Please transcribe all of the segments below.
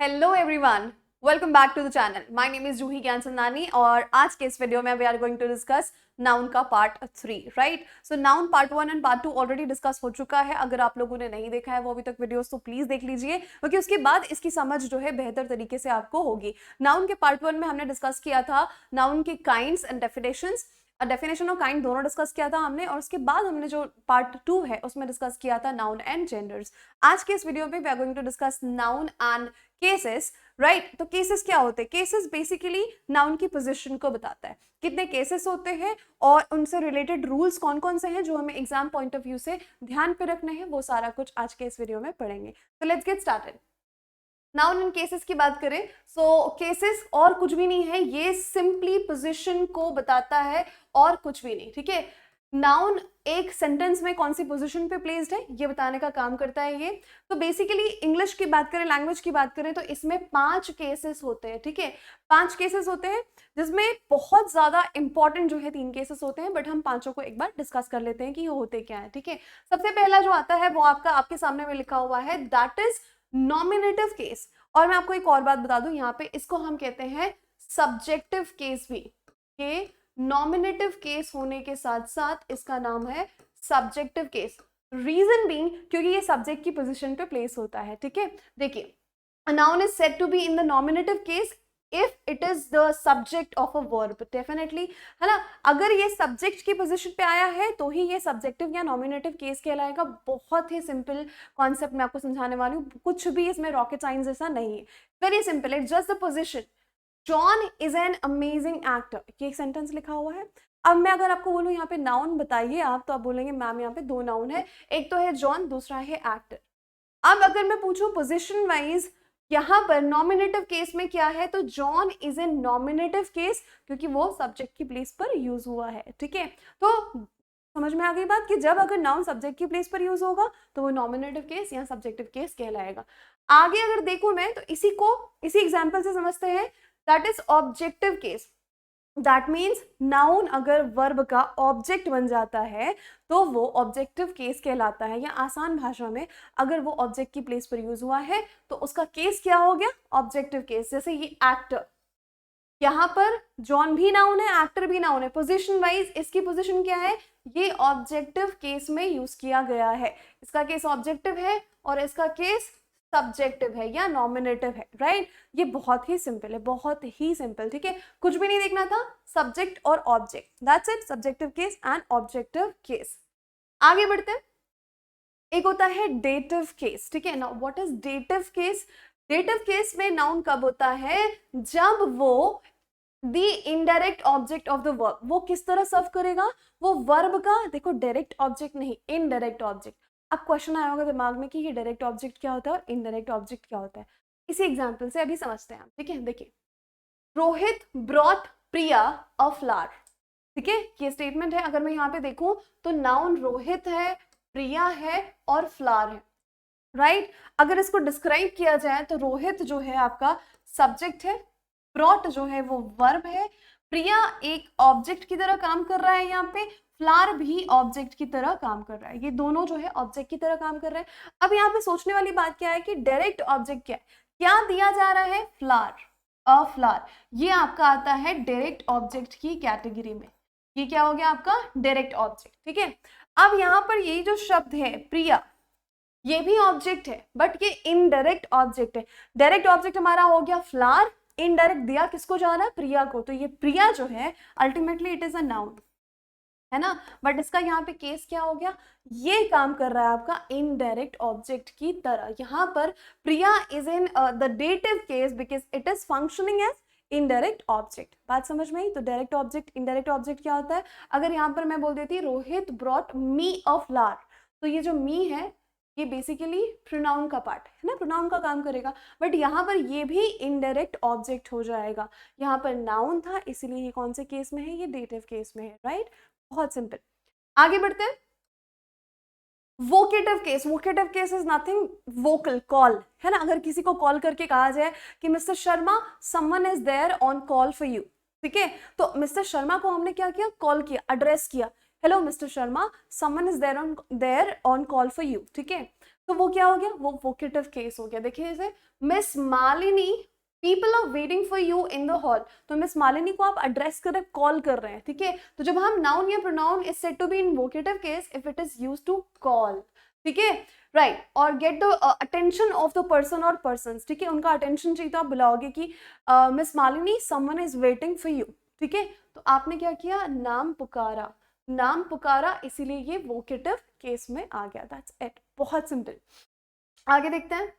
Hello everyone, welcome back to the channel. My name is Juhi Gyanchandani और आज के इस वीडियो में we are going to discuss noun का part 3, right. So noun part 1 and part 2 already discussed हो चुका है। अगर आप लोगों ने नहीं देखा है वो अभी तक वीडियोस तो प्लीज देख लीजिए, क्योंकि उसके बाद इसकी समझ जो है बेहतर तरीके से आपको होगी। नाउन के पार्ट 1 में हमने डिस्कस किया था नाउन के काइंड्स एंड डेफिनेशंस, डेफिनेशन और काइंड दोनों डिस्कस किया था हमने, और उसके बाद हमने जो पार्ट 2 है उसमें डिस्कस किया था नाउन एंड जेंडर्स। आज के इस वीडियो में we are going to discuss noun and cases, right. तो केसेस क्या होते हैं? केसेस बेसिकली नाउन की पोजीशन को बताता है, कितने केसेस होते हैं और उनसे रिलेटेड रूल्स कौन कौन से हैं जो हमें एग्जाम पॉइंट ऑफ व्यू से ध्यान पे रखने हैं, वो सारा कुछ आज के इस वीडियो में पढ़ेंगे। तो let's get started. Noun and cases की बात करें, सो केसेस और कुछ भी नहीं है, ये सिंपली पोजीशन को बताता है और कुछ भी नहीं, ठीक है। नाउन एक सेंटेंस में कौन सी पोजीशन पे प्लेस्ड है ये बताने का काम करता है ये। तो बेसिकली इंग्लिश की बात करें, लैंग्वेज की बात करें, तो इसमें 5 केसेस होते हैं, ठीक है। 5 केसेस होते हैं जिसमें बहुत ज्यादा इंपॉर्टेंट जो है 3 केसेस होते हैं, बट हम पांचों को एक बार डिस्कस कर लेते हैं कि ये होते क्या है, ठीक है। सबसे पहला जो आता है वो आपके सामने में लिखा हुआ है, दैट इज नॉमिनेटिव केस। और मैं आपको एक और बात बता दूं, यहाँ पे इसको हम कहते हैं सब्जेक्टिव केस भी। ये नॉमिनेटिव केस होने के साथ साथ इसका नाम है सब्जेक्टिव केस। रीजन बीइंग क्योंकि ये सब्जेक्ट की पोजीशन पे प्लेस होता है, ठीक है। देखिए, a noun is said to be in the nominative case if it is the subject of a verb, definitely, है ना। अगर ये सब्जेक्ट की पोजीशन पे आया है तो ही ये सब्जेक्टिव या नॉमिनेटिव केस कहलाएगा। बहुत ही सिंपल कॉन्सेप्ट मैं आपको समझाने वाली हूँ, कुछ भी इसमें रॉकेट साइंस जैसा नहीं है, very simple, it's just the position. John is an amazing actor, ये एक सेंटेंस लिखा हुआ है। अब मैं अगर आपको बोलूं यहाँ पे नाउन बताइए आप, तो आप बोलेंगे मैम यहाँ पे 2 नाउन है, एक तो है जॉन, दूसरा है एक्टर। अब अगर मैं पूछूं पोजीशन वाइज यहाँ पर नॉमिनेटिव केस में क्या है, तो John is a nominative case क्योंकि वो सब्जेक्ट की प्लेस पर यूज हुआ है, ठीक है। तो समझ में आ गई बात कि जब अगर नाउन सब्जेक्ट की प्लेस पर यूज होगा तो वो नॉमिनेटिव केस या सब्जेक्टिव केस कहलाएगा। आगे अगर देखूं मैं तो इसी एग्जांपल से समझते हैं, that is objective case. That means noun अगर वर्ब का ऑब्जेक्ट बन जाता है तो वो ऑब्जेक्टिव केस कहलाता है, या आसान भाषा में अगर वो ऑब्जेक्ट की प्लेस पर यूज हुआ है तो उसका केस क्या हो गया? Objective case. जैसे ये एक्टर, यहाँ पर जॉन भी नाउन है, एक्टर भी नाउन है, पोजीशन वाइज इसकी पोजीशन क्या है? ये ऑब्जेक्टिव केस में यूज किया गया है। इसका केस ऑब्जेक्टिव है और इसका केस सब्जेक्टिव है या नॉमिनेटिव है, राइट। ये बहुत ही सिंपल है, बहुत ही सिंपल, ठीक है। कुछ भी नहीं देखना था, सब्जेक्ट और object, that's it, subjective case and objective case. आगे बढ़ते हैं, एक होता है डेटिव केस, ठीक है ना। What is dative case? Dative case में नाउन कब होता है? जब वो the indirect object of the verb, वो किस तरह सर्व करेगा? वो वर्ब का, देखो डायरेक्ट ऑब्जेक्ट नहीं, इनडायरेक्ट ऑब्जेक्ट। अब क्वेश्चन आया होगा दिमाग में कि ये डायरेक्ट ऑब्जेक्ट क्या होता है और इनडायरेक्ट ऑब्जेक्ट क्या होता है। इसी एग्जांपल से अभी समझते हैं, ठीक है। देखिए, रोहित ब्रॉट प्रिया अ फ्लावर, ठीक है, ये स्टेटमेंट है। अगर मैं यहाँ पे देखूं तो नाउन रोहित है, प्रिया है और फ्लावर है, राइट। अगर इसको डिस्क्राइब किया जाए तो रोहित जो है आपका सब्जेक्ट है, ब्रॉट जो है वो वर्ब है, प्रिया एक ऑब्जेक्ट की तरह काम कर रहा है, यहाँ पे फ्लावर भी ऑब्जेक्ट की तरह काम कर रहा है, ये दोनों जो है ऑब्जेक्ट की तरह काम कर रहे हैं। अब यहाँ पे सोचने वाली बात क्या है कि डायरेक्ट ऑब्जेक्ट क्या है, क्या दिया जा रहा है? फ्लावर, अ फ्लावर, ये आपका आता है डायरेक्ट ऑब्जेक्ट की कैटेगरी में। ये क्या हो गया आपका? डायरेक्ट ऑब्जेक्ट, ठीक है। अब यहाँ पर ये जो शब्द है प्रिया, ये भी ऑब्जेक्ट है बट ये इनडायरेक्ट ऑब्जेक्ट है। डायरेक्ट ऑब्जेक्ट हमारा हो गया फ्लावर, इनडायरेक्ट दिया किसको जा रहा है? प्रिया को। तो ये प्रिया जो है ultimately it is a noun, है ना। बट इसका यहाँ पे केस क्या हो गया? ये काम कर रहा है आपका इनडायरेक्ट ऑब्जेक्ट की तरह। यहाँ पर Priya is in the dative case because it is functioning as indirect object. बात समझ में आई? तो डायरेक्ट ऑब्जेक्ट, इनडायरेक्ट ऑब्जेक्ट क्या होता है? अगर यहाँ पर मैं बोल देती रोहित ब्रॉट मी अ फ्लावर, तो ये जो मी है ये बेसिकली प्रोनाउन का पार्ट है ना, प्रोनाउन का काम करेगा, बट यहाँ पर ये भी इनडायरेक्ट ऑब्जेक्ट हो जाएगा। यहाँ पर नाउन था इसीलिए ये कौन से केस में है? ये डेटिव केस में है, राइट। बहुत सिंपल। आगे बढ़ते हैं, vocative case. Vocative case is nothing, vocal, call, है ना। अगर किसी को कॉल करके कहा जाए कि mister Sharma someone is there on call for you, ठीक है, तो मिस्टर शर्मा को हमने क्या किया? कॉल किया, एड्रेस किया, hello mister Sharma someone is there on call for you, ठीक है। तो वो क्या हो गया, वो वोकेटिव केस हो गया। देखिए जैसे miss Malini, people are waiting for you in the hall, तो मिस मालिनी को आप एड्रेस कर रहे हैं, कॉल कर रहे हैं, ठीक है। तो जब हम नाउन या pronoun is said to be in vocative case if it is used to call, ठीक है, राइट। और get the attention of the person और पर्सन्स, ठीक है, उनका अटेंशन चाहिए तो आप बुलाओगे कि miss Malini someone is waiting for you, ठीक है। तो आपने क्या किया, नाम पुकारा, नाम पुकारा, इसीलिए ये वोकेटिव केस में आ गया। दैट्स इट, बहुत सिंपल। आगे देखते हैं,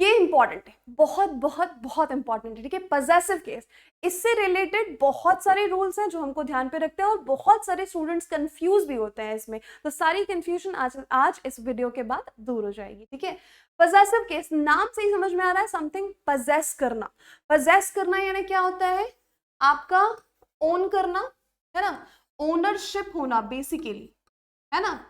ये इंपॉर्टेंट है, बहुत बहुत बहुत इंपॉर्टेंट है, ठीक है। पजेसिव केस, इससे रिलेटेड बहुत सारे रूल्स हैं जो हमको ध्यान पे रखते हैं और बहुत सारे स्टूडेंट्स कंफ्यूज भी होते हैं इसमें, तो सारी कंफ्यूजन आज इस वीडियो के बाद दूर हो जाएगी, ठीक है। पजेसिव केस, नाम से ही समझ में आ रहा है, समथिंग पजेस करना। पजेस करना यानी क्या होता है, आपका ओन करना, है ना, ओनरशिप होना बेसिकली, है ना,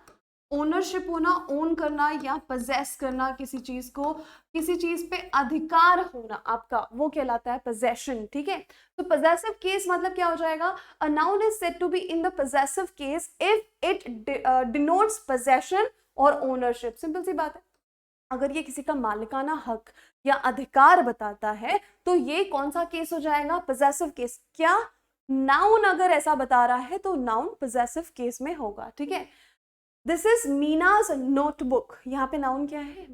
ओनरशिप होना, ओन करना या पजेस करना किसी चीज को, किसी चीज पे अधिकार होना आपका, वो कहलाता है पोजेशन, ठीक है। तो पोजेसिव केस मतलब क्या हो जाएगा, a noun is said to be in the possessive case if it denotes possession और ओनरशिप। सिंपल सी बात है, अगर ये किसी का मालिकाना हक या अधिकार बताता है तो ये कौन सा केस हो जाएगा, पोजेसिव केस। क्या नाउन अगर ऐसा बता रहा है तो नाउन पोजेसिव केस में होगा, ठीक है। दिस इज मीनाज नोटबुक, यहाँ पे नाउन क्या है,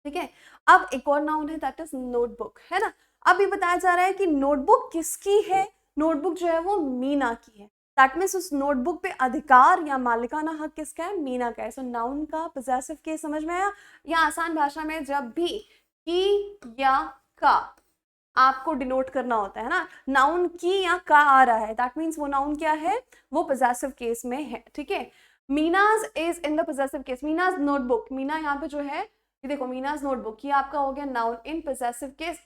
ठीक है। अब एक और नाउन है दैट इज नोटबुक, है ना। अब ये बताया जा रहा है कि नोटबुक किसकी है, नोटबुक जो है वो मीना की है। दैट मीन्स उस नोटबुक पे अधिकार या मालिकाना हक किसका है, मीना का है। सो नाउन का पोजेसिव केस समझ में आया। या आसान भाषा में जब भी की या का आपको डिनोट करना होता है ना, नाउन की या का आ रहा है, दैट मीन्स वो नाउन क्या है, वो पोजेसिव केस में है, ठीक है। Meena's is in the possessive case, Meena's notebook, Meena यहाँ पे जो है, ये देखो मीनाज नोटबुक, ये आपका हो गया नाउन इन पोजेसिव केस।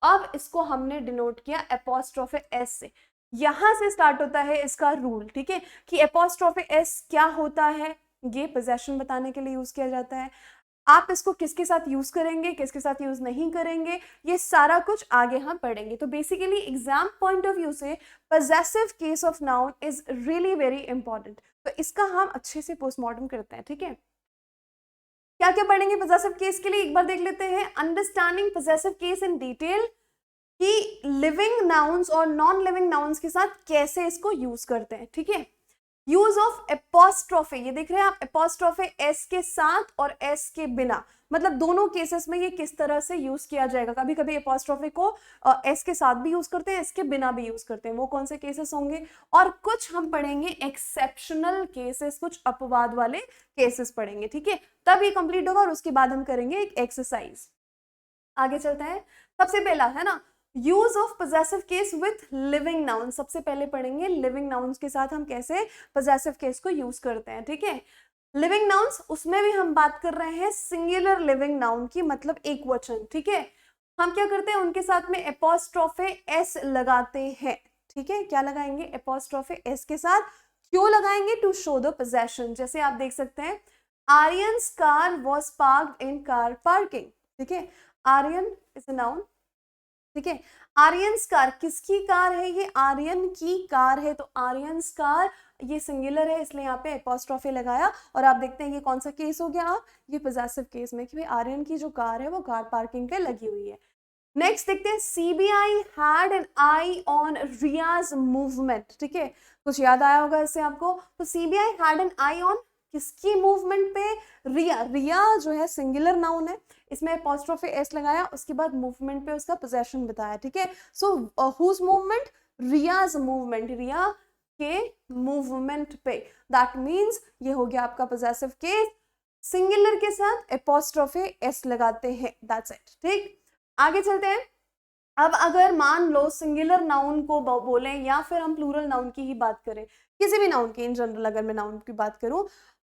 अब इसको हमने डिनोट किया एपोस्ट्रोफे एस से, यहां से स्टार्ट होता है इसका रूल, ठीक है, कि एपोस्ट्रोफे एस क्या होता है, ये पोजेशन बताने के लिए यूज किया जाता है। आप इसको किसके साथ यूज करेंगे, किसके साथ यूज नहीं करेंगे, ये सारा कुछ आगे हम पढ़ेंगे। तो basically exam point of view से possessive case of noun is really very important, तो इसका हम अच्छे से पोस्टमार्टम करते हैं, ठीक है। क्या क्या पढ़ेंगे पोजेसिव केस के लिए, एक बार देख लेते हैं। Understanding possessive case in detail, कि लिविंग नाउन्स और नॉन लिविंग नाउन्स के साथ कैसे इसको यूज करते हैं, ठीक है। यूज ऑफ एपोस्ट्रोफे, ये देख रहे हैं आप, एपोस्ट्रोफे एस के साथ और एस के बिना, मतलब दोनों केसेस में ये किस तरह से यूज किया जाएगा। कभी कभी एपोस्ट्रोफे को एस के साथ भी यूज करते हैं, एस के बिना भी यूज करते हैं, वो कौन से केसेस होंगे। और कुछ हम पढ़ेंगे एक्सेप्शनल केसेस, कुछ अपवाद वाले केसेस पढ़ेंगे, ठीक है। तब ये कंप्लीट होगा और उसके बाद हम करेंगे एक एक्सरसाइज। आगे चलते हैं। सबसे पहला है ना, use of possessive case with living noun, सबसे पहले पढ़ेंगे लिविंग नाउन्स के साथ हम कैसे पोजेसिव केस को यूज करते हैं, ठीक है। लिविंग नाउन्स, उसमें भी हम बात कर रहे हैं सिंगुलर लिविंग नाउन की, मतलब एक वचन, ठीक है। हम क्या करते हैं, उनके साथ में एपोस्ट्रोफे एस लगाते हैं, ठीक है। क्या लगाएंगे, एपोस्ट्रोफे एस के साथ, क्यों लगाएंगे, टू शो द पोजेशन। जैसे आप देख सकते हैं, Aryans car was parked in car parking, ठीक है। आर्यन इज अ नाउन, ठीक है। आर्यन्स कार, किसकी कार है, ये आर्यन की कार है, तो आर्यन्स कार ये सिंगुलर है, इसलिए यहाँ पे एपोस्ट्रोफे लगाया। और आप देखते हैं ये कौन सा केस हो गया, ये पोजेसिव केस में, कि भाई आर्यन की जो कार है वो कार पार्किंग पे लगी हुई है। नेक्स्ट देखते हैं, CBI had an eye on Riya's movement, ठीक है। कुछ याद आया होगा इससे आपको, तो CBI had an eye on किसकी मूवमेंट पे, रिया, रिया जो है सिंगुलर नाउन है, इसमें एपोस्ट्रोफे एस लगाया, उसके बाद मूवमेंट पे उसका पोजेशन बताया, ठीक है। सो हुज मूवमेंट, रियाज मूवमेंट, रिया के मूवमेंट पे, दैट मीन्स ये हो गया आपका पोजेसिव केस। सिंगुलर के साथ एपोस्ट्रोफे एस लगाते हैं, दैट्स इट, ठीक। आगे चलते हैं। अब अगर मान लो सिंगुलर नाउन को बोलें या फिर हम प्लूरल नाउन की ही बात करें, किसी भी नाउन की, इन जनरल अगर मैं नाउन की बात करूं,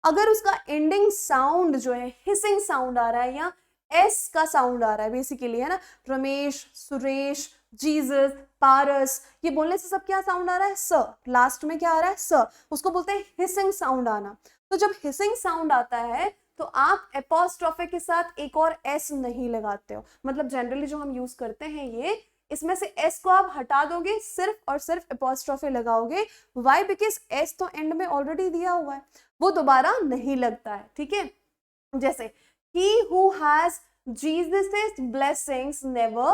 अगर उसका एंडिंग साउंड जो है हिसिंग साउंड आ रहा है या एस का साउंड आ रहा है बेसिकली, है ना, रमेश, सुरेश, जीसस, पारस, ये बोलने से सब क्या साउंड आ रहा है, स, लास्ट में क्या आ रहा है, स, उसको बोलते हैं हिसिंग साउंड आना। तो जब हिसिंग साउंड आता है तो आप एपोस्ट्रोफे के साथ एक और एस नहीं लगाते हो, मतलब जनरली जो हम यूज करते हैं ये, इसमें से एस को आप हटा दोगे, सिर्फ और सिर्फ एपोस्ट्रोफे लगाओगे। वाई, बिकॉज एस तो एंड में ऑलरेडी दिया हुआ है, वो दोबारा नहीं लगता है, ठीक है। जैसे he who has Jesus' blessings never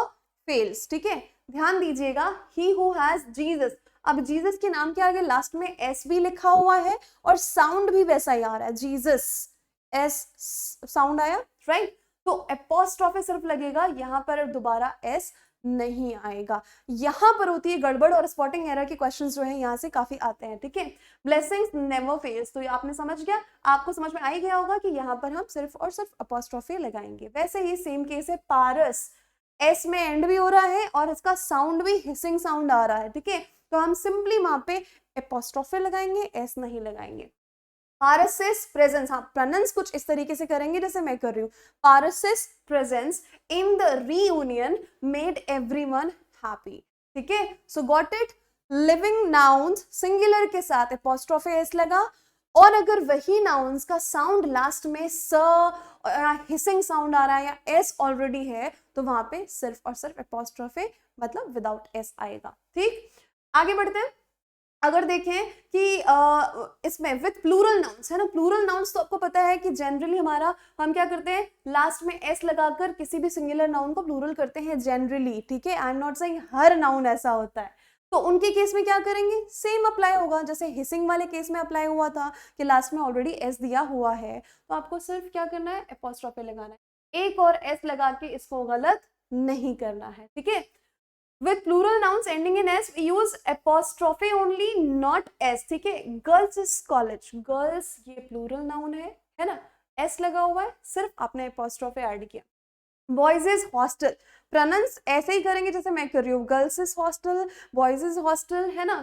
fails, ठीक है, ध्यान दीजिएगा, he who has Jesus, अब जीसस के नाम के आगे लास्ट में एस भी लिखा हुआ है और साउंड भी वैसा ही आ रहा है, जीसस एस साउंड आया, राइट, तो एपोस्ट्रोफी सिर्फ लगेगा, यहां पर दोबारा एस नहीं आएगा, यहां पर होती है गड़बड़, और स्पॉटिंग एरर के क्वेश्चंस जो है यहां से काफी आते हैं, ठीक है, ब्लेसिंग्स नेवर फेल्स, तो ये आपने समझ गया, आपको समझ में आ ही गया होगा कि यहाँ पर हम सिर्फ और सिर्फ एपोस्ट्रोफी लगाएंगे। वैसे ही सेम केस है पारस, एस में एंड भी हो रहा है और इसका साउंड भी हिसिंग साउंड आ रहा है, ठीक है, तो हम सिंपली वहां पे एपोस्ट्रोफी लगाएंगे, एस नहीं लगाएंगे। पारसिस प्रेजेंस, हाँ प्रोनाउंस कुछ इस तरीके से करेंगे जैसे मैं कर रही हूँ, Paris's presence in the reunion made everyone happy, ठीक है, so got it, living nouns singular के साथ एपोस्ट्रोफी एस लगा, और अगर वही नाउन्स का साउंड लास्ट में स हिसिंग साउंड आ रहा है या एस ऑलरेडी है, तो वहां पे सिर्फ और सिर्फ एपोस्ट्रोफी मतलब विदाउट एस आएगा, ठीक। आगे बढ़ते हैं, अगर देखें कि इसमें विथ प्लूरल नाउन्स है ना, प्लूरल नाउन्स तो आपको पता है कि जनरली हमारा हम क्या करते हैं, लास्ट में एस लगाकर किसी भी सिंगुलर नाउन को प्लूरल करते हैं जनरली, ठीक है, I am not saying her noun ऐसा होता है, तो उनके केस में क्या करेंगे, सेम अप्लाई होगा जैसे हिसिंग वाले केस में अप्लाई हुआ था कि लास्ट में ऑलरेडी एस दिया हुआ है, तो आपको सिर्फ क्या करना है, एपोस्ट्रोफी लगाना है, एक और एस लगा के इसको गलत नहीं करना है, ठीक है। With plural nouns ending in s, we use apostrophe only, not s, ठीक है। गर्ल्स कॉलेज, गर्ल्स ये plural noun है ना, s लगा हुआ है, सिर्फ आपने apostrophe ऐड किया। बॉयज इज हॉस्टल, प्रोनाउंस ऐसे ही करेंगे जैसे मैं कर रही हूँ, girls is hostel, boys is hostel, है ना।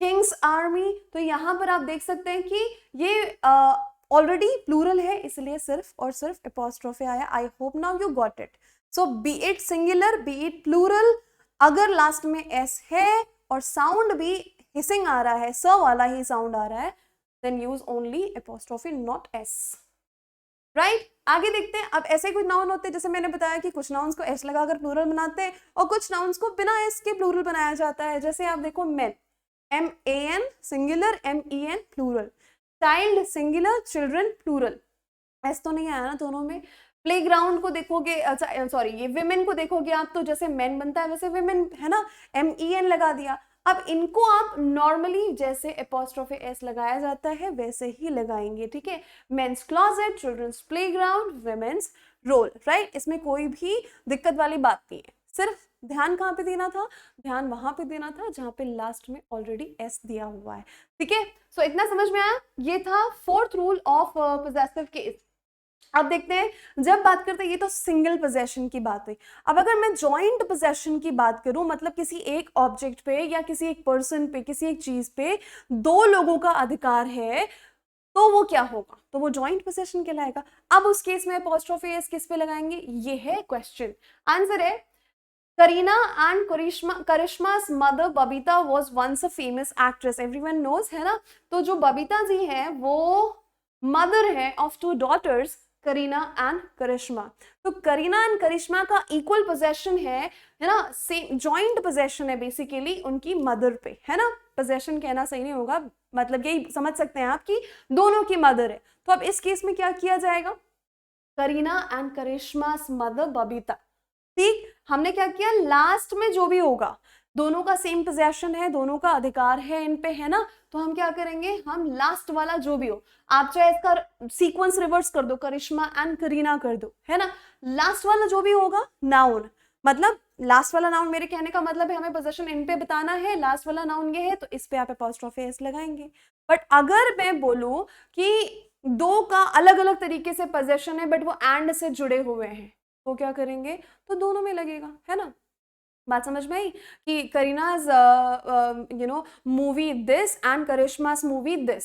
किंग्स आर्मी, तो यहाँ पर आप देख सकते हैं कि ये ऑलरेडी प्लूरल है, इसलिए सिर्फ और सिर्फ एपोस्ट्रोफी आया। I hope now you got it. So be it singular be it plural, अगर लास्ट में एस है और साउंड भी हिसिंग आ रहा है, स वाला ही साउंड आ रहा है, then use only apostrophe not s, right. आगे देखते हैं, अब ऐसे कुछ नाउन होते हैं जैसे मैंने बताया कि कुछ नाउन्स को एस लगाकर प्लूरल बनाते हैं और कुछ नाउन्स को बिना एस के प्लूरल बनाया जाता है, जैसे आप देखो man, MAN singular, MEN plural, child singular, children plural, s तो नहीं आया ना दोनों में। प्लेग्राउंड को देखोगे, अच्छा सॉरी ये विमेन को देखोगे आप, तो जैसे मैन बनता है वैसे विमेन, है ना, MEN लगा दिया। अब इनको आप नॉर्मली जैसे एपोस्ट्रोफी एस लगाया जाता है वैसे ही लगाएंगे, ठीक है। Men's closet, children's playground, women's role, right, इसमें कोई भी दिक्कत वाली बात नहीं है, सिर्फ ध्यान कहाँ पे देना था, ध्यान वहां पे देना था जहां पे लास्ट में ऑलरेडी एस दिया हुआ है, ठीक है। सो इतना समझ में आया, ये था fourth rule of possessive case. अब देखते हैं, जब बात करते हैं, ये तो सिंगल पोजेशन की बात है। अब अगर मैं जॉइंट पोजेशन की बात करूं, मतलब किसी एक ऑब्जेक्ट पे या किसी एक पर्सन पे, किसी एक चीज पे दो लोगों का अधिकार है, तो वो क्या होगा, तो वो जॉइंट पोजेशन कहलाएगा। अब उस केस में अपोस्ट्रोफी एस किस पे लगाएंगे, ये है क्वेश्चन। आंसर है Kareena and Karisma's mother Babita was once a famous actress, everyone knows, है ना। तो जो बबीता जी है वो मदर है of two daughters, Kareena and Karisma. तो करीना एंड करिश्मा का इक्वल पोजेशन है ना, सेम जॉइंट पोजेशन है बेसिकली उनकी मदर पे, है ना। पोजेशन कहना सही नहीं होगा, मतलब यही समझ सकते हैं आप कि दोनों की मदर है। तो अब इस केस में क्या किया जाएगा, करीना एंड करिश्मा's मदर बबीता, ठीक। हमने क्या किया, लास्ट में जो भी होगा, दोनों का सेम पोजेशन है, दोनों का अधिकार है इन पे, है ना, तो हम क्या करेंगे, हम लास्ट वाला जो भी हो, आप चाहे इसका सीक्वेंस रिवर्स कर दो, करिश्मा एंड करीना कर दो, है ना, लास्ट वाला जो भी होगा नाउन, मतलब लास्ट वाला नाउन, मेरे कहने का मतलब है हमें पोजेशन इन पे बताना है, लास्ट वाला नाउन ये है तो इस पे आप एपोस्ट्रोफी एस लगाएंगे। बट अगर मैं बोलूं कि दो का अलग अलग तरीके से पोजेशन है बट वो एंड से जुड़े हुए हैं, तो क्या करेंगे, तो दोनों में लगेगा, है ना। बात समझ में आई कि Kareena's movie this and Karisma's movie this,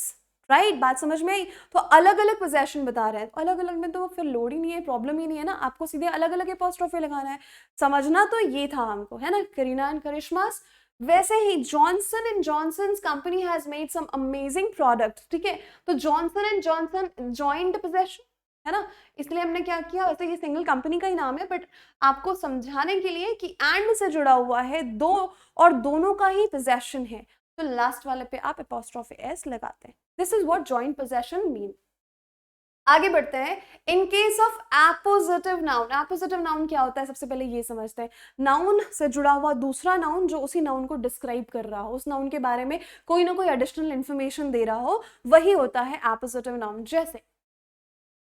right, बात समझ में आई। तो अलग अलग पोजेशन बता रहे हैं, तो अलग अलग में तो फिर लोड ही नहीं है, प्रॉब्लम ही नहीं है ना, आपको सीधे अलग अलग एपोस्ट्रोफी लगाना है। समझना तो ये था हमको, है ना, करीना एंड करिश्मा's। वैसे ही Johnson and Johnson's company has made some amazing product, ठीक है। तो Johnson and Johnson joint possession, है ना, इसलिए हमने क्या किया, वैसे ये सिंगल कंपनी का ही नाम है बट आपको समझाने के लिए कि एंड से जुड़ा हुआ है दो और दोनों का ही पोजेशन है, तो लास्ट वाले पे आप एपोस्ट्रोफी एस लगाते हैं। This is what joint possession mean. आगे बढ़ते हैं। In case of appositive noun, appositive noun क्या होता है सबसे पहले ये समझते हैं। नाउन से जुड़ा हुआ दूसरा नाउन जो उसी नाउन को डिस्क्राइब कर रहा हो, उस नाउन के बारे में कोई ना कोई एडिशनल इंफॉर्मेशन दे रहा हो, वही होता है एपोजिटिव नाउन। जैसे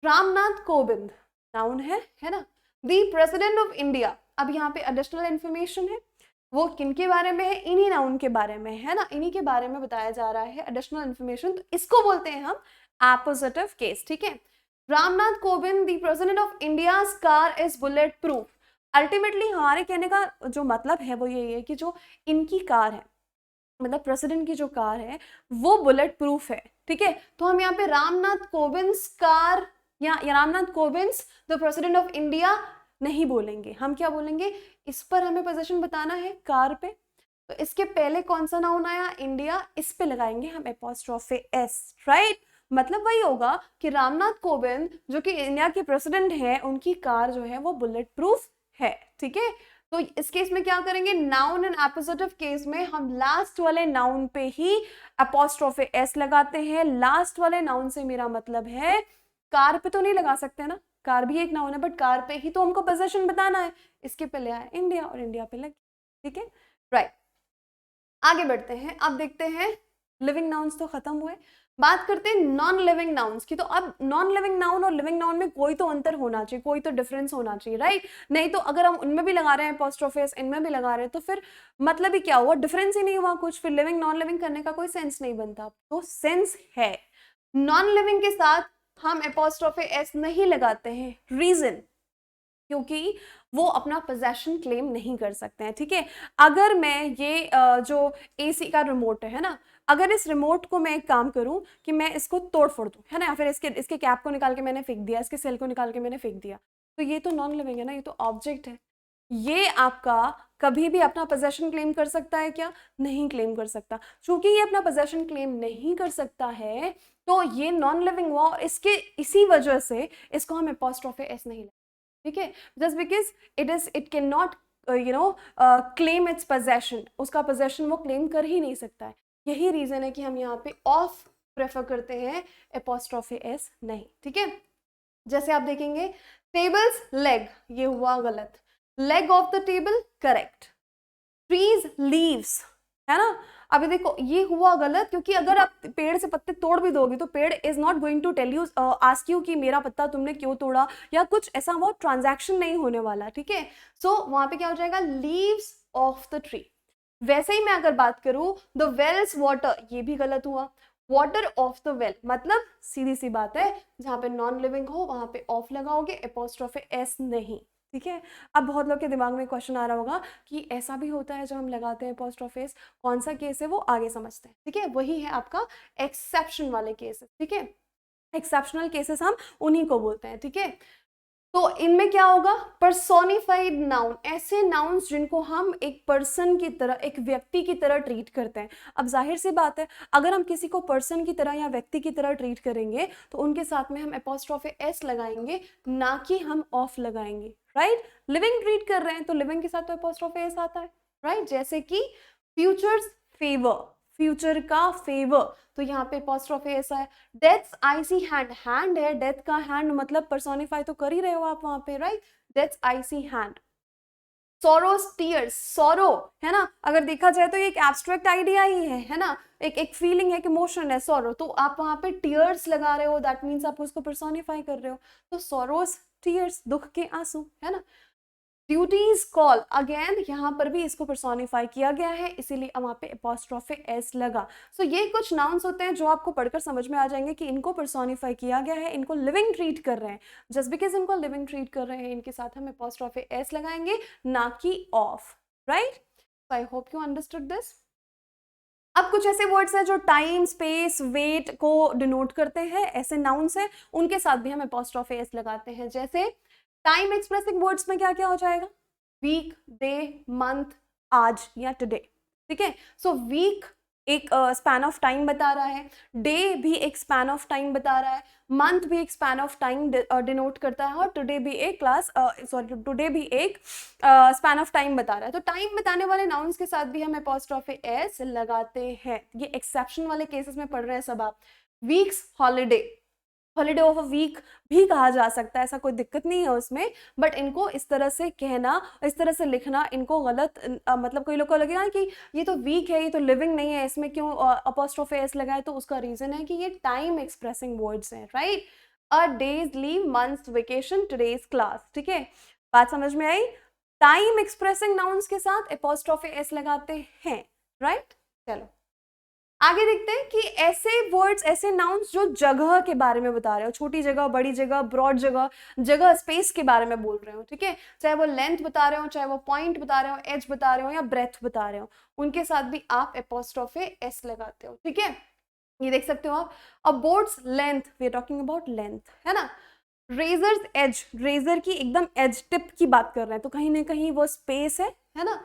रामनाथ कोविंद नाउन है ना, दी प्रेसिडेंट ऑफ इंडिया, अब यहाँ पे एडिशनल इंफॉर्मेशन है, वो किनके बारे में है, इन्हीं नाउन के बारे में है ना, इन्हीं के बारे में बताया जा रहा है एडिशनल इंफॉर्मेशन, तो इसको बोलते हैं हम एपोजिटिव केस। ठीक है, Ramnath Kovind the president of India car is bullet proof. Ultimately हमारे कहने का जो मतलब है वो यही है कि जो इनकी कार है, मतलब प्रेसिडेंट की जो कार है वो बुलेट प्रूफ है। ठीक है, तो हम यहाँ पे रामनाथ कोविंद कार या Ramnath Kovind the president of India नहीं बोलेंगे, हम क्या बोलेंगे, इस पर हमें पोजीशन बताना है कार पे, तो इसके पहले कौन सा नाउन आया, इंडिया, इस पे लगाएंगे हम एपोस्ट्रोफे एस, राइट। मतलब वही होगा कि रामनाथ कोविंद जो कि इंडिया के प्रेसिडेंट है, उनकी कार जो है वो बुलेट प्रूफ है। ठीक है, तो इस केस में क्या करेंगे, नाउन एंड एपोजिटिव केस में हम लास्ट वाले नाउन पे ही एपोस्ट्रोफे एस लगाते हैं। लास्ट वाले नाउन से मेरा मतलब है कार पे तो नहीं लगा सकते ना, कार भी एक नाउन है, बट कार पे ही तो हमको पोजीशन बताना है, इसके पहले आया इंडिया और इंडिया पे लगे। ठीक है, राइट। आगे बढ़ते हैं, अब देखते हैं लिविंग नाउन्स तो खत्म हुए, बात करते हैं नॉन लिविंग नाउन्स की। तो अब नॉन लिविंग नाउन और लिविंग नाउन में कोई तो अंतर होना चाहिए, कोई तो डिफरेंस होना चाहिए, राइट। नहीं तो अगर हम उनमें भी लगा रहे हैं एपोस्ट्रोफेस, इनमें भी लगा रहे हैं, तो फिर मतलब ही क्या हुआ, डिफरेंस ही नहीं हुआ कुछ, फिर लिविंग नॉन लिविंग करने का कोई सेंस नहीं बनता। तो सेंस है, नॉन लिविंग के साथ हम एपोस्ट्रोफे एस नहीं लगाते हैं, रीजन क्योंकि वो अपना पोजेशन क्लेम नहीं कर सकते हैं। ठीक है, अगर मैं ये जो एसी का रिमोट है ना, अगर इस रिमोट को मैं एक काम करूं कि मैं इसको तोड़ फोड़ दूं, है ना, या फिर इसके कैप को निकाल के मैंने फेंक दिया, इसके सेल को निकाल के मैंने फेंक दिया, तो ये तो नॉन लिविंग है ना, ये तो ऑब्जेक्ट है। ये आपका कभी भी अपना पोजेशन क्लेम कर सकता है क्या, नहीं क्लेम कर सकता। चूंकि ये अपना पोजेशन क्लेम नहीं कर सकता है तो ये नॉन लिविंग हुआ, और इसके इसी वजह से इसको हम एपोस्ट्रोफे एस नहीं लगाते। ठीक है, just because it can not claim it's possession, उसका पोजेशन वो क्लेम कर ही नहीं सकता है। यही रीजन है कि हम यहाँ पे ऑफ प्रेफर करते हैं, एपोस्ट्रोफे एस नहीं। ठीक है, जैसे आप देखेंगे टेबल्स लेग, ये हुआ गलत, leg of the table correct, trees leaves, है ना। अभी देखो ये हुआ गलत, क्योंकि अगर आप पेड़ से पत्ते तोड़ भी दोगे तो पेड़ is not going to tell you, ask you कि मेरा पत्ता तुमने क्यों तोड़ा, या कुछ ऐसा वो ट्रांजैक्शन नहीं होने वाला। ठीक है, सो वहां पे क्या हो जाएगा, लीव्स ऑफ द ट्री। वैसे ही मैं अगर बात करूं द वेल्स वाटर, ये भी गलत हुआ, वाटर ऑफ द वेल, मतलब सीधी सी बात है, जहां पे नॉन लिविंग हो वहां पे ऑफ लगाओगे, एपोस्ट्रोफे एस नहीं। ठीक है, अब बहुत लोग के दिमाग में क्वेश्चन आ रहा होगा कि ऐसा भी होता है जब हम लगाते हैं एपोस्ट्रोफे एस, कौन सा केस है वो आगे समझते हैं। ठीक है, वही है आपका एक्सेप्शन वाले केसेस। ठीक है, एक्सेप्शनल केसेस हम उन्हीं को बोलते हैं। ठीक है, तो इनमें क्या होगा, पर्सोनिफाइड नाउन, ऐसे नाउन्स जिनको हम एक पर्सन की तरह, एक व्यक्ति की तरह ट्रीट करते हैं। अब जाहिर सी बात है, अगर हम किसी को पर्सन की तरह या व्यक्ति की तरह ट्रीट करेंगे तो उनके साथ में हम एपोस्ट्रोफे एस लगाएंगे, ना कि हम ऑफ लगाएंगे, राइट। लिविंग ट्रीट कर रहे हैं तो लिविंग के साथ तो एपोस्ट्रोफे एस आता है, राइट। जैसे कि फ्यूचर्स फेवर, फ्यूचर का फेवर, तो यहाँ पे एपोस्ट्रोफे ऐसा है। डेथ्स आईसी हैंड, हैंड है, डेथ का हैंड, मतलब पर्सोनिफाई तो कर ही रहे हो आप वहां पे, right. Deaths IC hand. Soros tears, सोरो है ना, अगर देखा जाए तो ये एक एब्स्ट्रैक्ट आइडिया ही है ना, एक फीलिंग है, एक इमोशन है सोरो, तो आप वहां पे टीयर्स लगा रहे हो, दैट मीन्स आप उसको पर्सोनिफाई कर रहे हो, तो सोरोस टीयर्स, दुख के आंसू, है ना। ड्यूटीज कॉल, अगेन यहाँ पर भी इसको पर्सोनिफाई किया गया है, इसीलिए वहां पे एपोस्ट्रोफे एस लगा। सो ये कुछ नाउन्स होते हैं जो आपको पढ़कर समझ में आ जाएंगे कि इनको पर्सोनिफाई किया गया है, इनको लिविंग ट्रीट कर रहे हैं, जस्ट बिकॉज इनको लिविंग ट्रीट कर रहे हैं इनके साथ हम एपोस्ट्रोफे एस लगाएंगे, ना कि of, right. I hope you understood this. अब कुछ ऐसे वर्ड्स हैं जो टाइम, स्पेस, वेट को डिनोट करते हैं, ऐसे नाउन्स हैं, उनके साथ भी हम एपोस्ट्रोफे एस लगाते हैं। जैसे टाइम एक्सप्रेसिंग वर्ड्स में क्या क्या हो जाएगा, वीक, डे, मंथ, आज या टुडे। ठीक है, सो वीक एक स्पैन ऑफ टाइम बता रहा है, डे भी एक स्पैन ऑफ टाइम बता रहा है, मंथ भी एक स्पैन ऑफ टाइम डिनोट करता है, और टुडे भी एक टुडे भी एक स्पैन ऑफ टाइम बता रहा है। तो टाइम बताने वाले नाउन्स के साथ भी हम एपोस्ट्रोफे एस लगाते हैं। ये एक्सेप्शन वाले केसेस में पढ़ रहे हैं सब आप। Week's holiday, holiday of a week भी कहा जा सकता है, ऐसा कोई दिक्कत नहीं है उसमें, बट इनको इस तरह से कहना, इस तरह से लिखना इनको गलत मतलब कोई लोग को लगेगा कि ये तो वीक है, ये तो लिविंग नहीं है, इसमें क्यों अपॉस्ट्रोफी एस लगाए, तो उसका रीजन है कि ये टाइम एक्सप्रेसिंग वर्ड्स हैं, right. A day's leave, month's vacation, today's class, ठीक है, बात समझ में आई। टाइम एक्सप्रेसिंग नाउन्स के साथ अपॉस्ट्रोफी एस लगाते हैं, राइट। चलो आगे देखते हैं कि ऐसे वर्ड्स, ऐसे नाउन्स जो जगह के बारे में बता रहे हो, छोटी जगह, बड़ी जगह, ब्रॉड जगह, जगह स्पेस के बारे में बोल रहे हो, ठीक है, चाहे वो लेंथ बता रहे हो, चाहे वो पॉइंट बता रहे हो, एज बता रहे हो या ब्रेथ बता रहे हो, उनके साथ भी आप अपॉस्ट्रोफी एस लगाते हो, ठीक है। ये देख सकते हो आप। अब board's length, we are talking about length, है ना। रेजर्स एज, रेजर की एकदम एज टिप की बात कर रहे हैं, तो कहीं ना कहीं वो स्पेस है ना।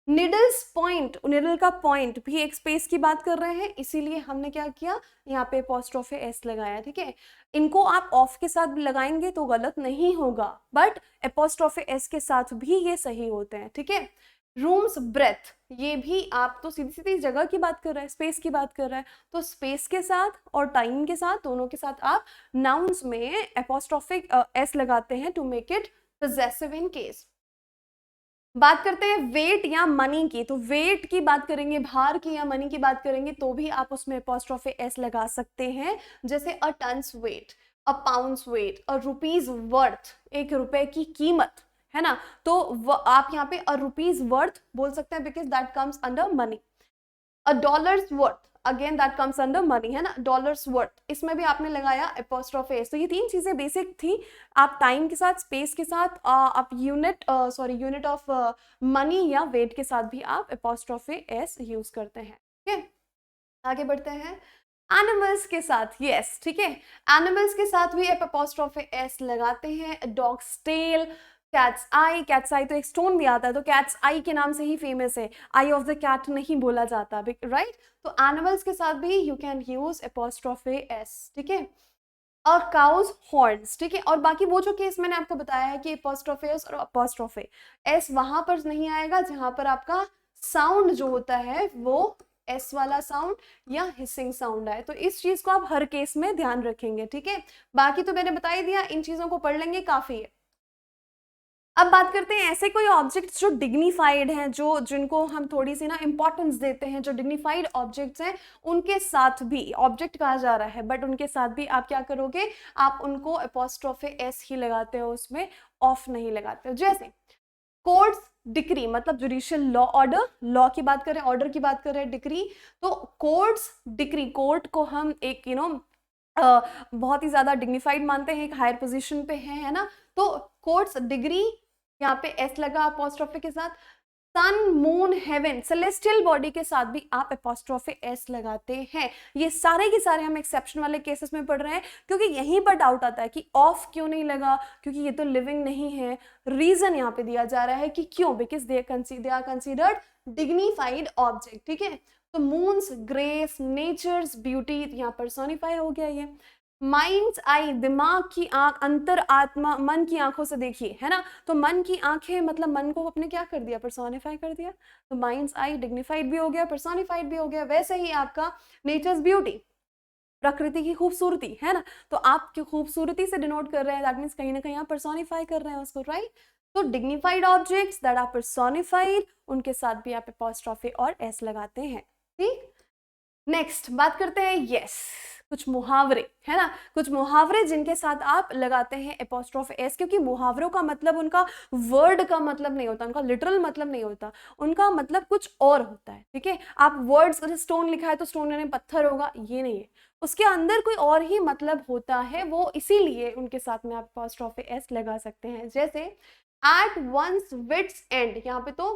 निडल्स पॉइंट, निडल का पॉइंट भी एक स्पेस की बात कर रहे हैं, इसीलिए हमने क्या किया, यहाँ पे अपॉस्ट्रोफी एस लगाया, ठीक है। इनको आप ऑफ के साथ लगाएंगे तो गलत नहीं होगा, बट अपॉस्ट्रोफी एस के साथ भी ये सही होते हैं, ठीक है। रूम्स ब्रेथ, ये भी आप तो सीधी सीधी जगह की बात कर रहे हैं, स्पेस की बात कर रहे हैं, तो स्पेस के साथ और टाइम के साथ, दोनों के साथ आप नाउन्स में अपॉस्ट्रोफी एस लगाते हैं to make it possessive in case. बात करते हैं वेट या मनी की, तो वेट की बात करेंगे, भार की या मनी की बात करेंगे, तो भी आप उसमें अपॉस्ट्रोफी एस लगा सकते हैं, जैसे अ टन्स वेट, अ पाउंड्स वेट, अ रुपीज वर्थ, एक रुपए की कीमत, है ना, तो आप यहाँ पे अ रुपीज वर्थ बोल सकते हैं, because that comes under money. A dollars worth, again that comes under money, है ना, डॉलर्स वर्थ, इसमें भी आपने लगाया अपॉस्ट्रोफी एस। तो ये तीन चीजें बेसिक थी, आप टाइम के साथ, स्पेस के साथ, आप यूनिट ऑफ मनी या वेट के साथ भी आप अपॉस्ट्रोफी एस यूज करते हैं, ठीक है। आगे बढ़ते हैं एनिमल्स के साथ, यस, ठीक है, एनिमल्स के साथ भी आप अपॉस्ट्रोफी एस लगाते हैं। डॉग्स टेल, कैट्स आई, कैट्स आई तो एक स्टोन भी आता है, तो कैट्स आई के नाम से ही फेमस है, आई ऑफ द कैट नहीं बोला जाता, राइट। तो एनिमल्स के साथ भी you can use apostrophe S, ठीक है। और काउज हॉर्न्स, ठीक है, और बाकी वो जो केस मैंने आपको बताया है कि अपॉस्ट्रोफी एस और अपॉस्ट्रोफी एस वहां पर नहीं आएगा जहां पर आपका साउंड जो होता है वो एस वाला साउंड या हिसिंग साउंड आए, तो इस चीज को आप हर केस में ध्यान रखेंगे, ठीक है। बाकी तो मैंने बता ही दिया, इन चीजों को पढ़ लेंगे काफी है। अब बात करते हैं ऐसे कोई ऑब्जेक्ट्स जो डिग्निफाइड हैं, जो जिनको हम थोड़ी सी ना इंपॉर्टेंस देते हैं, जो डिग्निफाइड ऑब्जेक्ट्स हैं, उनके साथ भी ऑब्जेक्ट कहा जा रहा है, बट उनके साथ भी आप क्या करोगे, आप उनको अपॉस्ट्रोफी एस ही लगाते हो, उसमें ऑफ नहीं लगाते हो। जैसे कोर्ट्स डिक्री, मतलब जुडिशियल लॉ ऑर्डर, लॉ की बात करें, ऑर्डर की बात करें, डिक्री, तो कोर्ट्स डिक्री, कोर्ट को हम एक बहुत ही ज्यादा डिग्निफाइड मानते हैं, एक हायर पोजीशन पे है ना, तो कोर्ट्स डिग्री, यहाँ पे एस लगा अपॉस्ट्रोफी के साथ। सन, मून, हेवन, सेलेस्टियल बॉडी के साथ भी आप अपॉस्ट्रोफी एस लगाते हैं। ये सारे के सारे हम एक्सेप्शन वाले केसेस में पढ़ रहे हैं, क्योंकि यहीं पर डाउट आता है कि ऑफ क्यों नहीं लगा, क्योंकि ये तो लिविंग नहीं है। रीजन यहाँ पे दिया जा रहा है कि क्यों, because they are considered dignified object, ठीक है। तो मून्स ग्रेस, नेचर्स ब्यूटी, यहाँ पर्सोनिफाई हो गया ये। माइंड्स आई, दिमाग की आंख, अंतर आत्मा, मन की आंखों से देखिए, है ना, तो मन की आंखें मतलब मन को अपने क्या कर दिया, पर्सोनिफाई कर दिया, तो माइंड्स आई डिग्निफाइड भी हो गया, पर्सोनिफाइड भी हो गया। वैसे ही आपका नेचर्स ब्यूटी, प्रकृति की खूबसूरती, है ना, तो आप खूबसूरती से डिनोट कर रहे हैं, दैट मीन्स कहीं ना कहीं आप पर्सोनिफाई कर रहे हैं उसको, राइट। तो dignified objects that are personified, उनके साथ भी आप अपॉस्ट्रोफी और एस लगाते हैं, ठीक। नेक्स्ट बात करते हैं यस कुछ मुहावरे, है ना, कुछ मुहावरे जिनके साथ आप लगाते हैं अपॉस्ट्रोफी एस, क्योंकि मुहावरों का मतलब उनका वर्ड का मतलब नहीं होता, उनका लिटरल मतलब नहीं होता, उनका मतलब कुछ और होता है, ठीक है। आप वर्ड्स, स्टोन लिखा है तो स्टोन यानी पत्थर होगा, ये नहीं है, उसके अंदर कोई और ही मतलब होता है, वो इसीलिए उनके साथ में आप अपॉस्ट्रोफी एस लगा सकते हैं। जैसे एट वंस विट्स एंड, यहाँ पे तो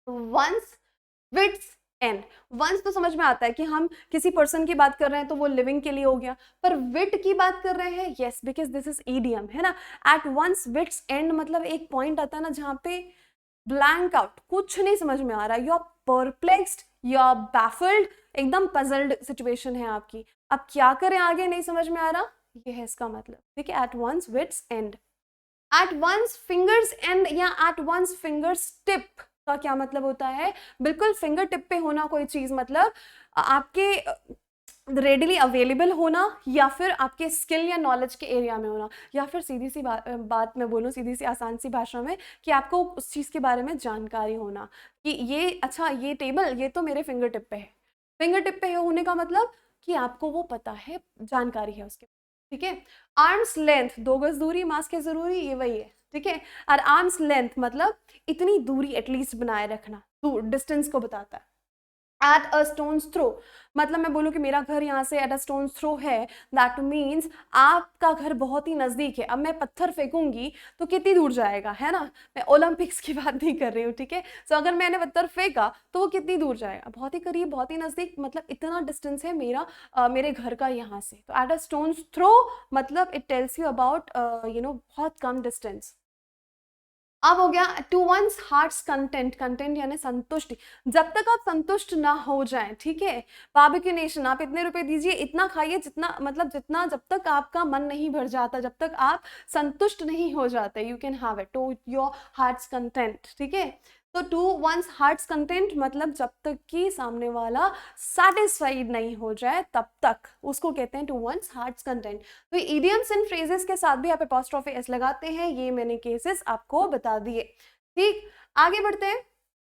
वंस विट्स एंड, वंस तो समझ में आता है कि हम किसी पर्सन की बात कर रहे हैं तो वो लिविंग के लिए हो गया, पर विट की बात कर रहे हैं, yes, because this is idiom, है ना। एट वंस विट्स एंड मतलब एक पॉइंट आता है ना जहां पे ब्लैंक आउट, कुछ नहीं समझ में आ रहा, you are perplexed, you are baffled, एकदम पजल्ड सिचुएशन है आपकी, अब क्या करें आगे नहीं समझ में आ रहा, ये है इसका मतलब, ठीक है, at one's wit's end. At one's fingers end या एट वंस फिंगर्स टिप का क्या मतलब होता है, बिल्कुल फिंगर टिप पे होना कोई चीज, मतलब आपके रेडिली अवेलेबल होना, या फिर आपके स्किल या नॉलेज के एरिया में होना, या फिर सीधी सी बात मैं बोलूँ, सीधी सी आसान सी भाषा में, कि आपको उस चीज़ के बारे में जानकारी होना कि ये अच्छा ये टेबल ये तो मेरे फिंगर टिप पे है। फिंगर टिप पे होने का मतलब कि आपको वो पता है, जानकारी है उसके, ठीक है। आर्म्स लेंथ, 2 गज दूरी, मास्क है जरूरी, ये वही है, ठीक है। और आर्म्स लेंथ मतलब इतनी दूरी एटलीस्ट बनाए रखना, दूर डिस्टेंस को बताता है। एट अ स्टोन्स थ्रो, मतलब मैं बोलूँ कि मेरा घर यहाँ से एट अ स्टोन्स थ्रो है, दैट मीन्स आपका घर बहुत ही नज़दीक है। अब मैं पत्थर फेंकूंगी तो कितनी दूर जाएगा, है ना। मैं ओलंपिक्स की बात नहीं कर रही हूँ, ठीक है। सो अगर मैंने पत्थर फेंका तो वो कितनी दूर जाएगा, बहुत ही करीब, बहुत ही नज़दीक, मतलब इतना डिस्टेंस है मेरा मेरे घर का यहाँ से। तो एट अ स्टोन्स थ्रो मतलब इट टेल्स यू अबाउट बहुत कम डिस्टेंस। अब हो गया to one's heart's content, content यानी संतुष्टि। जब तक आप संतुष्ट ना हो जाएं, ठीक है। बारबेक्यू नेशन, आप इतने रुपए दीजिए, इतना खाइए, जितना मतलब जितना, जब तक आपका मन नहीं भर जाता, जब तक आप संतुष्ट नहीं हो जाते, you can have it to your heart's content, ठीक है। तो टू वंस हार्ट्स कंटेंट मतलब जब तक कि सामने वाला सेटिस्फाइड नहीं हो जाए तब तक उसको कहते हैं टू वंस हार्ट्स कंटेंट। तो इडियम्स एंड फ्रेजेस के साथ भी आप एपोस्ट्रोफी एस लगाते हैं, ये मैंने केसेस आपको बता दिए, ठीक। आगे बढ़ते हैं।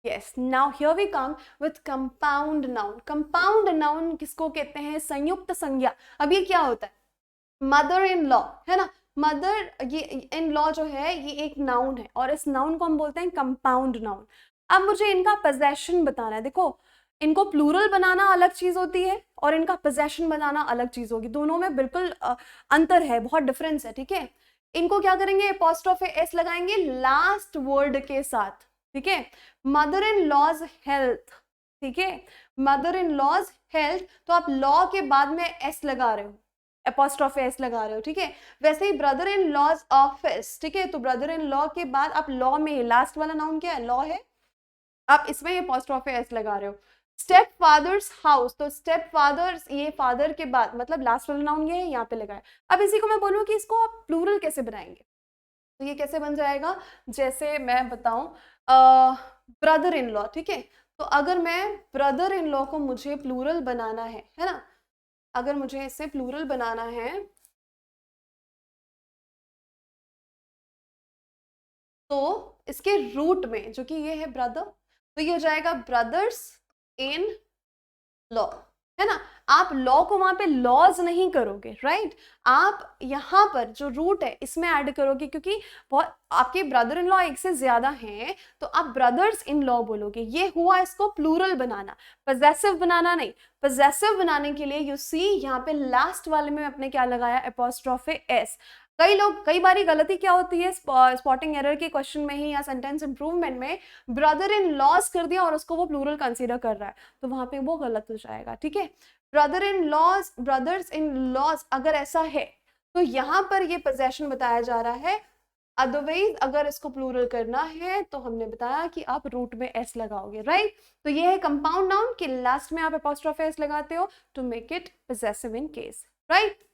Yes, now here we come with compound noun. Compound noun किसको कहते हैं, संयुक्त संज्ञा। अब ये क्या होता है, मदर इन लॉ, है ना। मदर, ये इन लॉ जो है ये एक नाउन है, और इस नाउन को हम बोलते हैं कंपाउंड नाउन। अब मुझे इनका पोजेशन बताना है। देखो, इनको प्लूरल बनाना अलग चीज होती है और इनका पोजेशन बनाना अलग चीज होगी, दोनों में बिल्कुल अंतर है, बहुत डिफरेंस है, ठीक है। इनको क्या करेंगे, एपोस्ट्रोफी एस लगाएंगे लास्ट वर्ड के साथ, ठीक है। मदर इन लॉज हेल्थ, ठीक है। मदर इन लॉज हेल्थ, तो आप लॉ के बाद में एस लगा रहे हो, एपोस्ट्रोफी एस लगा रहे हो, ठीक है। वैसे ही ब्रदर इन लॉज ऑफिस, ठीक है। तो ब्रदर इन लॉ के बाद आप लॉ में लास्ट वाला नाउन क्या है, लॉ है, आप इसमें एपोस्ट्रोफी एस लगा रहे हो। स्टेप फादर्स हाउस, तो स्टेप फादर्स, ये फादर के बाद मतलब लास्ट वाला नाउन ये है, यहाँ पे लगाया। अब इसी को मैं बोलूँ कि इसको आप प्लूरल कैसे बनाएंगे, तो ये कैसे बन जाएगा, जैसे मैं बताऊं ब्रदर इन लॉ, ठीक है। तो अगर मैं ब्रदर इन लॉ को मुझे प्लूरल बनाना है ना, अगर मुझे इसे प्लूरल बनाना है तो इसके रूट में जो कि ये है ब्रदर, तो ये हो जाएगा ब्रदर्स इन लॉ, है ना। आप लॉ को वहां पे लॉज नहीं करोगे, राइट। आप यहाँ पर जो रूट है इसमें ऐड करोगे, क्योंकि बहुत आपके ब्रदर इन लॉ एक से ज्यादा हैं, तो आप ब्रदर्स इन लॉ बोलोगे। ये हुआ इसको प्लूरल बनाना, पजेसिव बनाना नहीं। पजेसिव बनाने के लिए यू सी यहाँ पे लास्ट वाले में आपने क्या लगाया, एपोस्ट्रोफी एस। कई लोग, कई बारी गलती क्या होती है स्पॉटिंग एरर के क्वेश्चन में ही या सेंटेंस इंप्रूवमेंट में, ब्रदर इन लॉज कर दिया और उसको वो प्लूरल कंसीडर कर रहा है, तो वहां पे वो गलत हो जाएगा, ठीक है। Brother in law's, brothers in law's अगर ऐसा है तो यहाँ पर ये पोजेशन बताया जा रहा है। अदरवाइज अगर इसको प्लूरल करना है तो हमने बताया कि आप रूट में एस लगाओगे, राइट। तो ये है कंपाउंड नाउन कि लास्ट में आप एपोस्ट्रोफी एस लगाते हो to make it possessive in case, right.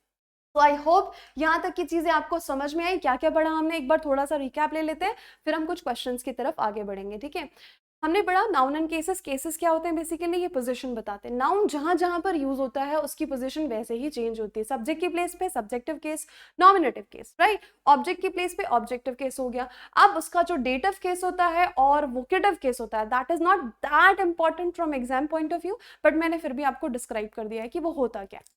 तो आई होप यहाँ तक की चीजें आपको समझ में आई। क्या क्या पढ़ा हमने, एक बार थोड़ा सा रिकैप ले लेते हैं, फिर हम कुछ क्वेश्चंस की तरफ आगे बढ़ेंगे, ठीक है। हमने पढ़ा नाउन एंड केसेस। केसेस क्या होते हैं, बेसिकली ये पोजीशन बताते हैं। नाउन जहां जहां पर यूज होता है उसकी पोजीशन वैसे ही चेंज होती है। सब्जेक्ट की प्लेस पे subjective case, nominative case, right. Object की प्लेस पे ऑब्जेक्टिव केस हो गया। अब उसका जो डेटिव केस होता है और वोकेटिव केस होता है, that is not that important from exam point of view, but मैंने फिर भी आपको डिस्क्राइब कर दिया है कि वो होता क्या है।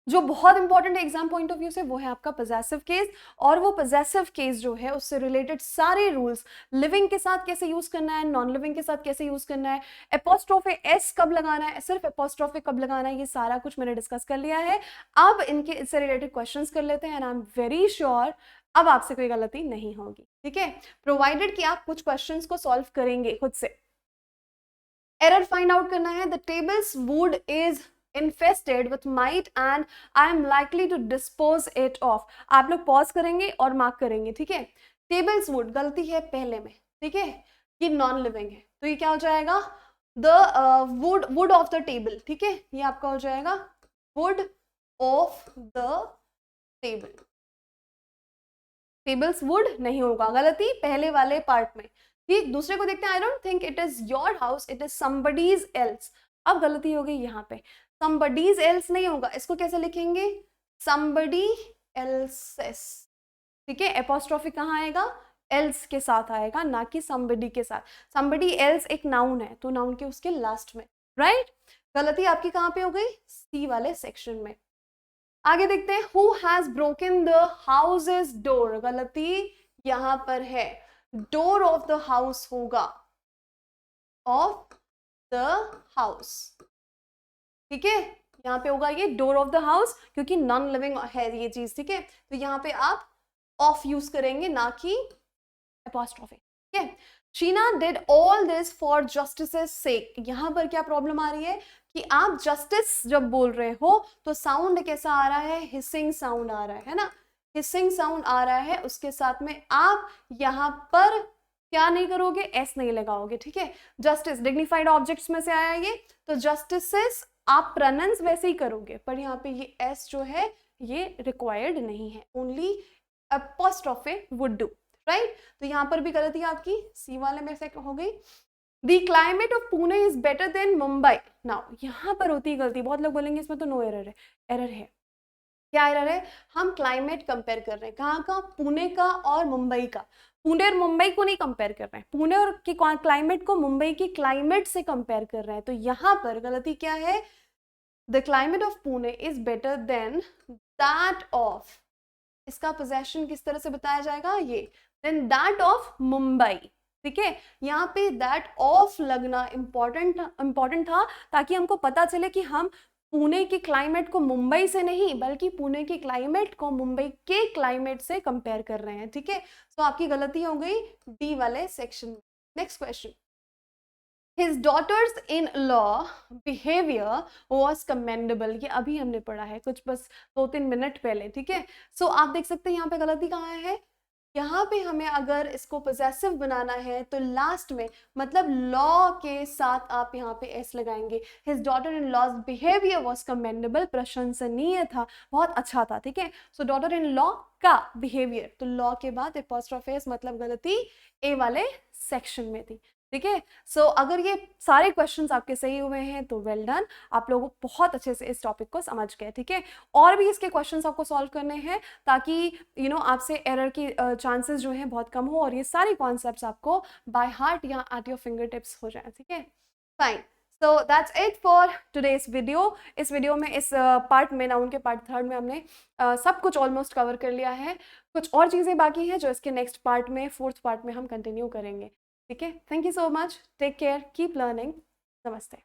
जो बहुत इंपॉर्टेंट है एग्जाम पॉइंट ऑफ व्यू से, वो है आपका पोजेसिव केस। और वो पोजेसिव केस जो है उससे रिलेटेड सारे रूल्स, लिविंग के साथ कैसे यूज करना है, नॉन लिविंग के साथ कैसे यूज करना है, एपोस्ट्रोफी एस कब लगाना है, सिर्फ एपोस्ट्रोफी कब लगाना है, ये सारा कुछ मैंने डिस्कस कर लिया है। अब इनके इससे रिलेटेड क्वेश्चंस कर लेते हैं, and I am very sure अब आपसे कोई गलती नहीं होगी, ठीक है, प्रोवाइडेड कि आप कुछ क्वेश्चंस को सॉल्व करेंगे खुद से। एरर फाइंड आउट करना है। The tables would is infested with mite and I am likely to dispose it of। आप लोग पॉज करेंगे और मार्क करेंगे, ठीक है। टेबल्स वुड गलती है पहले में, ठीक है, ये नॉन लिविंग है, तो ये क्या हो जाएगा, the wood of the table, ठीक है, ये आपका हो जाएगा would of the table. Tables would नहीं होगा, गलती पहले वाले पार्ट में, ठीक। दूसरे को देखते हैं, I don't think it is your house, it is somebody's else. अब गलती हो गई यहाँ पे, somebody's else नहीं होगा, इसको कैसे लिखेंगे, somebody else's, ठीक है। एपोस्ट्रोफी कहाँ आएगा, else के साथ आएगा, ना कि somebody के साथ। somebody else एक नाउन है, तो नाउन के उसके लास्ट में, राइट। गलती आपकी कहाँ पे हो गई, सी वाले सेक्शन में। आगे देखते हैं, who has broken the house's door, गलती यहां पर है, door of the house होगा, of the house, ठीक है। यहाँ पे होगा ये डोर ऑफ द हाउस, क्योंकि नॉन लिविंग है ये चीज, ठीक है। तो यहाँ पे आप ऑफ यूज करेंगे, ना कि एपोस्ट्रोफी, ठीक है। Sheena did all this for justice sake, यहाँ पर क्या प्रॉब्लम आ रही है कि आप जस्टिस जब बोल रहे हो तो साउंड कैसा आ रहा है, हिसिंग साउंड आ रहा है ना, हिसिंग साउंड आ रहा है, उसके साथ में आप यहाँ पर क्या नहीं करोगे, एस नहीं लगाओगे, ठीक है। जस्टिस डिग्निफाइड ऑब्जेक्ट्स में से आया ये, तो जस्टिसेस आप प्रोनाउंस वैसे ही करोगे, पर यहाँ पे ये एस जो है ये रिक्वायर्ड नहीं है, only apostrophe would do, right. तो यहाँ पर भी गलती आपकी सी वाले में से हो गई। The climate of Pune is better than Mumbai. Now यहाँ पर होती है गलती, बहुत लोग बोलेंगे इसमें तो नो एरर है, एरर है। क्या एरर है, हम क्लाइमेट कंपेयर कर रहे हैं, कहाँ का, पुणे का और मुंबई का। पुणे और मुंबई को नहीं कंपेयर कर रहे हैं, पुणे और की क्लाइमेट को मुंबई की क्लाइमेट से कंपेयर कर रहे हैं। तो यहाँ पर गलती क्या है, the climate of Pune is better than that of, इसका पोजेशन किस तरह से बताया जाएगा, ये देन दैट ऑफ मुंबई, ठीक है। यहाँ पे दैट ऑफ लगना इंपॉर्टेंट था, ताकि हमको पता चले कि हम पुणे की क्लाइमेट को मुंबई से नहीं, बल्कि पुणे की क्लाइमेट को मुंबई के क्लाइमेट से कंपेयर कर रहे हैं, ठीक है। तो आपकी गलती हो गई डी वाले सेक्शन में। Next question, His daughter's in law behavior was commendable, ये अभी हमने पढ़ा है कुछ बस 2-3 मिनट पहले, ठीक है। सो आप देख सकते हैं यहाँ पे गलती कहाँ है, यहाँ पे हमें अगर इसको पोजेसिव बनाना है तो लास्ट में, मतलब लॉ के साथ आप यहाँ पे एस लगाएंगे। His daughter in law's behaviour was commendable, प्रशंसनीय था, बहुत अच्छा था, ठीक है। सो डॉटर इन लॉ का बिहेवियर, तो लॉ के बाद एपोस्ट्रोफी एस, मतलब गलती ए वाले सेक्शन में थी, ठीक है। सो अगर ये सारे क्वेश्चंस आपके सही हुए हैं तो वेल डन, आप लोग बहुत अच्छे से इस टॉपिक को समझ गए, ठीक है। और भी इसके क्वेश्चंस आपको सॉल्व करने हैं, ताकि आपसे एरर की चांसेस जो हैं बहुत कम हो, और ये सारे कॉन्सेप्ट्स आपको बाय हार्ट या एट योर फिंगर टिप्स हो जाए, ठीक है। Fine, so that's it for today's video. इस वीडियो में, इस पार्ट में, नाउन के पार्ट 3 में हमने सब कुछ ऑलमोस्ट कवर कर लिया है। कुछ और चीज़ें बाकी हैं जो इसके नेक्स्ट पार्ट में, 4th पार्ट में हम कंटिन्यू करेंगे, ठीक है। Thank you so much, take care, keep learning, नमस्ते।